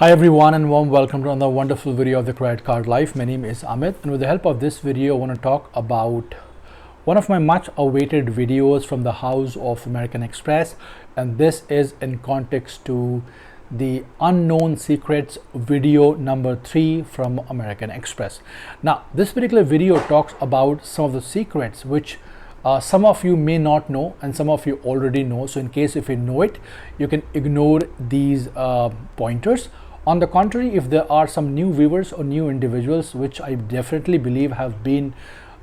Hi everyone and warm welcome to another wonderful video of the Credit Card Life. My name is Amit and with the help of this video I want to talk about one of my much awaited videos from the house of American Express, and this is in context to the unknown secrets video number 3 from American Express. Now this particular video talks about some of the secrets which some of you may not know and some of you already know. So in case if you know it, you can ignore these pointers. On the contrary, if there are some new viewers or new individuals, which I definitely believe have been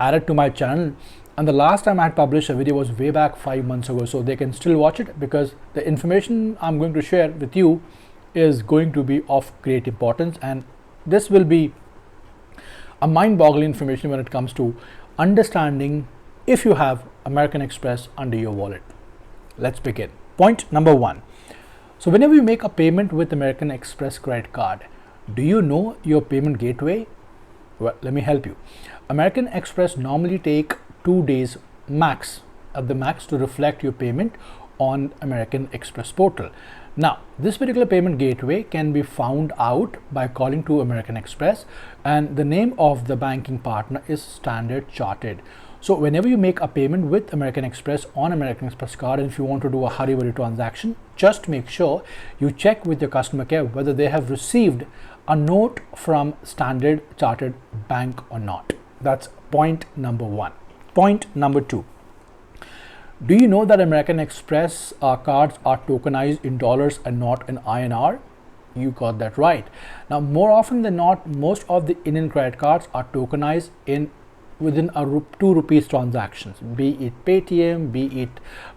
added to my channel, and the last time I had published a video was way back 5 months ago, so they can still watch it because the information I'm going to share with you is going to be of great importance, and this will be a mind-boggling information when it comes to understanding if you have American Express under your wallet. Let's begin. Point number 1. So whenever you make a payment with American Express credit card, do you know your payment gateway? Well, let me help you. American Express normally take 2 days max, at the max, to reflect your payment on American Express portal. Now, this particular payment gateway can be found out by calling to American Express, and the name of the banking partner is Standard Chartered. So whenever you make a payment with American Express on American Express card, and if you want to do a hurry-burry transaction, just make sure you check with your customer care whether they have received a note from Standard Chartered Bank or not. That's point number 1. Point number 2. Do you know that American Express cards are tokenized in dollars and not in INR? You got that right. Now, more often than not, most of the Indian credit cards are tokenized in within a 2 rupees transactions, be it Paytm, be it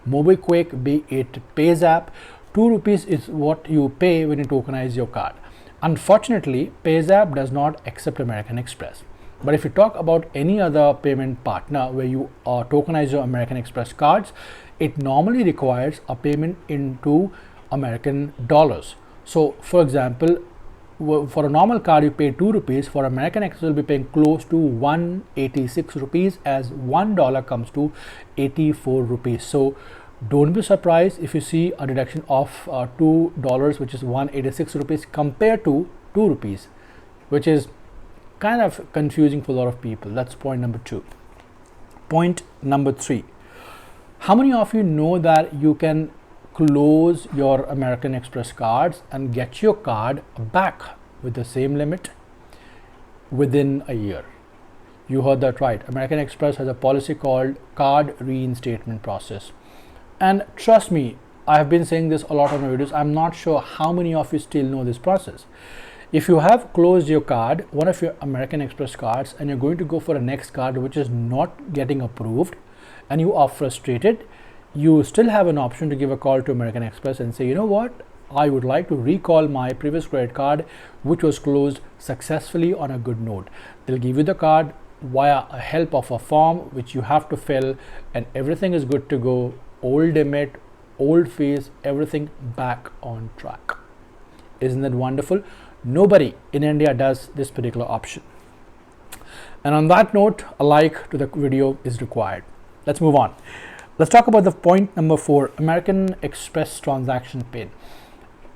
MobiKwik, be it PayZapp. 2 rupees is what you pay when you tokenize your card. Unfortunately, PayZapp does not accept American Express. But if you talk about any other payment partner where you tokenize your American Express cards, it normally requires a payment into American dollars. So for example, for a normal card you pay 2 rupees, for American Express will be paying close to 186 rupees, as $1 comes to 84 rupees. So don't be surprised if you see a deduction of $2, which is 186 rupees, compared to 2 rupees, which is kind of confusing for a lot of people. That's point number 2. Point number 3. How many of you know that you can close your American Express cards and get your card back with the same limit within a year? You heard that right. American Express has a policy called card reinstatement process. And trust me, I have been saying this a lot on my videos. I'm not sure how many of you still know this process. If you have closed your card, one of your American Express cards, and you're going to go for a next card which is not getting approved, and you are frustrated, you still have an option to give a call to American Express and say, you know what, I would like to recall my previous credit card which was closed successfully on a good note. They'll give you the card via a help of a form which you have to fill, and everything is good to go. Old limit, old fees, everything back on track. Isn't that wonderful? Nobody in India does this particular option. And on that note, a like to the video is required. Let's move on. Let's talk about the point number 4, American Express transaction pin.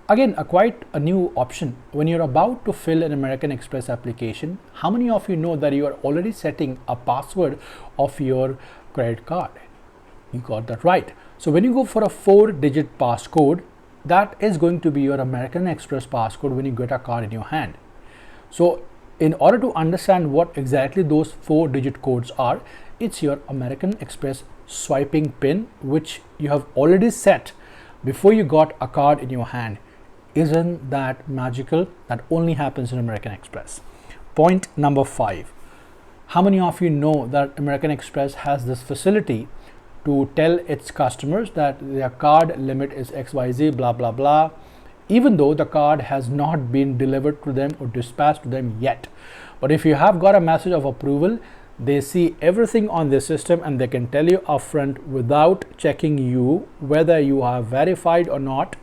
Again, quite a new option. When you're about to fill an American Express application, how many of you know that you are already setting a password of your credit card? You got that right. So when you go for a 4-digit passcode, that is going to be your American Express passcode when you get a card in your hand. So in order to understand what exactly those 4-digit codes are, it's your American Express swiping pin which you have already set before you got a card in your hand. Isn't that magical? That only happens in American Express. Point number 5. How many of you know that American Express has this facility to tell its customers that their card limit is XYZ blah blah blah, even though the card has not been delivered to them or dispatched to them yet? But if you have got a message of approval, they see everything on their system and they can tell you upfront without checking you whether you are verified or not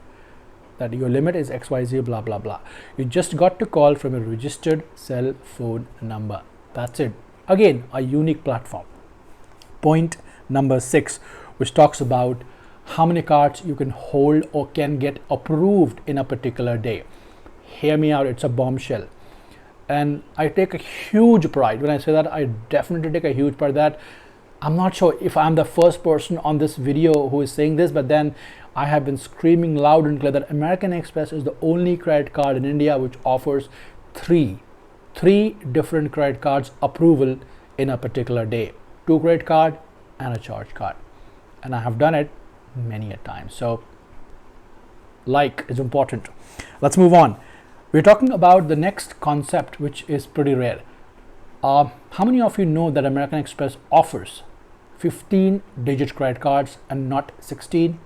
that your limit is XYZ blah blah blah. You just got to call from a registered cell phone number. That's it. Again, a unique platform. Point number 6, which talks about how many cards you can hold or can get approved in a particular day. hear me out, it's a bombshell. And I take a huge pride when I say that. I definitely take a huge pride that I'm not sure if I'm the first person on this video who is saying this, but then I have been screaming loud and clear that American Express is the only credit card in India which offers three different credit cards approval in a particular day. 2 credit card and a charge card. And I have done it many a time. So like is important. Let's move on. We're talking about the next concept, which is pretty rare. How many of you know that American Express offers 15-digit credit cards and not 16?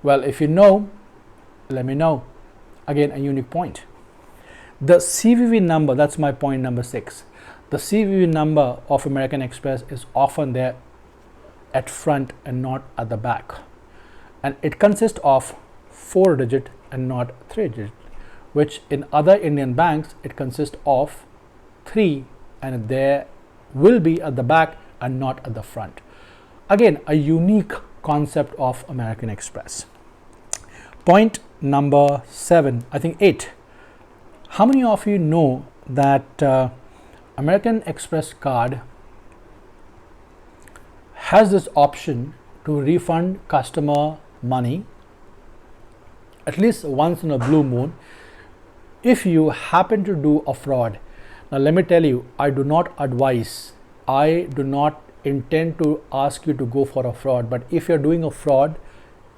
Well, if you know, let me know. Again, a unique point. The CVV number, that's my point number 6. The CVV number of American Express is often there at front and not at the back. And it consists of 4-digit and not 3-digit, which in other Indian banks, it consists of 3 and there will be at the back and not at the front. Again, a unique concept of American Express. Point number 7, I think 8. How many of you know that American Express card has this option to refund customer money at least once in a blue moon if you happen to do a fraud? Now let me tell you, I do not advise, I do not intend to ask you to go for a fraud, but if you're doing a fraud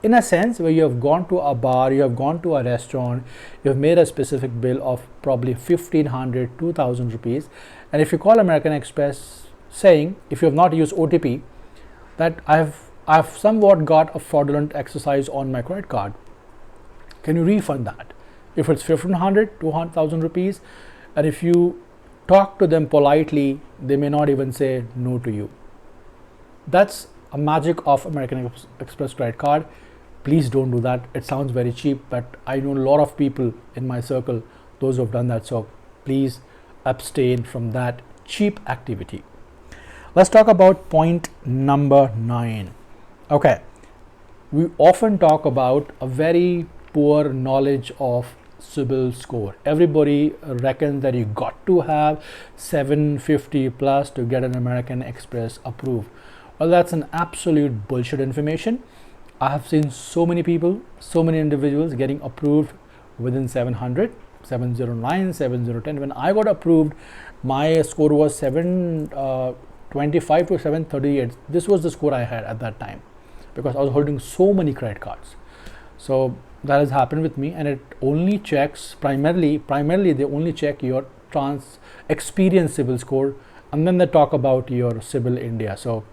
in a sense where you have gone to a bar, you have gone to a restaurant, you have made a specific bill of probably 1500, 2000 rupees, and if you call American Express saying, if you have not used OTP, that I have somewhat got a fraudulent exercise on my credit card, can you refund that? If it's 1500, 2000 rupees, and if you talk to them politely, they may not even say no to you. That's a magic of American Express credit card. Please don't do that. It sounds very cheap, but I know a lot of people in my circle, those who have done that. So please abstain from that cheap activity. Let's talk about point number 9. Okay, we often talk about a very poor knowledge of CIBIL score. Everybody reckons that you got to have 750 plus to get an American Express approved. Well, that's an absolute bullshit information. I have seen so many people, so many individuals getting approved within 700, 709, 7010. When I got approved, my score was 725 to 738. This was the score I had at that time because I was holding so many credit cards. So that has happened with me, and it only checks primarily they only check your experience CIBIL score, and then they talk about your CIBIL India. So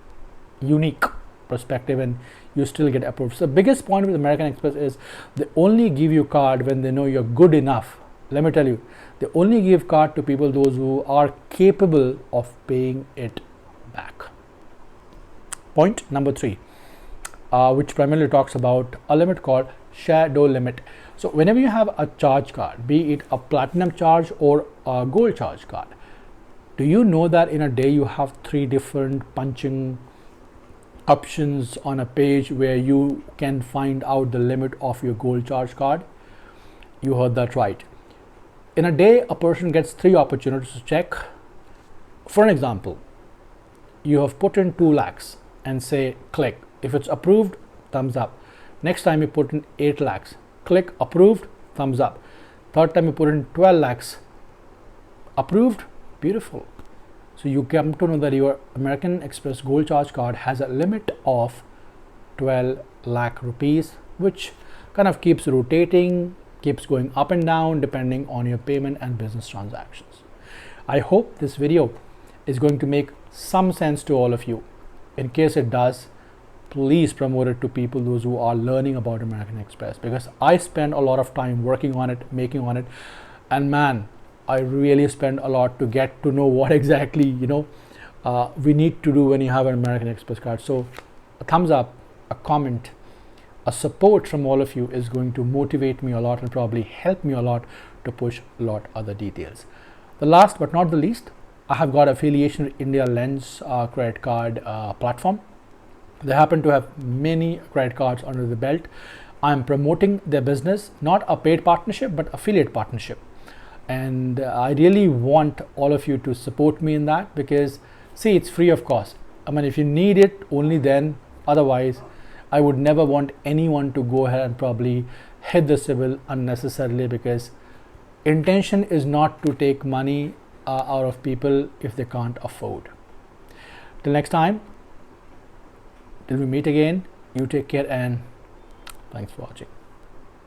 unique perspective, and you still get approved. So the biggest point with American Express is they only give you card when they know you're good enough. Let me tell you, they only give card to people those who are capable of paying it back. Point number 3, which primarily talks about a limit called shadow limit. So whenever you have a charge card, be it a platinum charge or a gold charge card, do you know that in a day you have 3 different punching options on a page where you can find out the limit of your gold charge card? You heard that right. In a day, a person gets 3 opportunities to check. For an example, you have put in 2 lakhs and say click. If it's approved, thumbs up. Next time you put in 8 lakhs, click approved, thumbs up. Third time you put in 12 lakhs, approved, beautiful. So you come to know that your American Express Gold Charge card has a limit of 12 lakh rupees, which kind of keeps rotating, keeps going up and down depending on your payment and business transactions. I hope this video is going to make some sense to all of you. In case it does, please promote it to people, those who are learning about American Express, because I spend a lot of time working on it, making on it, and man, I really spend a lot to get to know what exactly we need to do when you have an American Express card. So a thumbs up, a comment, a support from all of you is going to motivate me a lot and probably help me a lot to push a lot other details. The last but not the least, I have got affiliation with India Lens credit card platform. They happen to have many credit cards under the belt. I'm promoting their business, not a paid partnership, but affiliate partnership. And I really want all of you to support me in that, because see, it's free of cost. I mean, if you need it, only then. Otherwise, I would never want anyone to go ahead and probably hit the civil unnecessarily, because intention is not to take money out of people if they can't afford. Till next time, till we meet again, you take care and thanks for watching.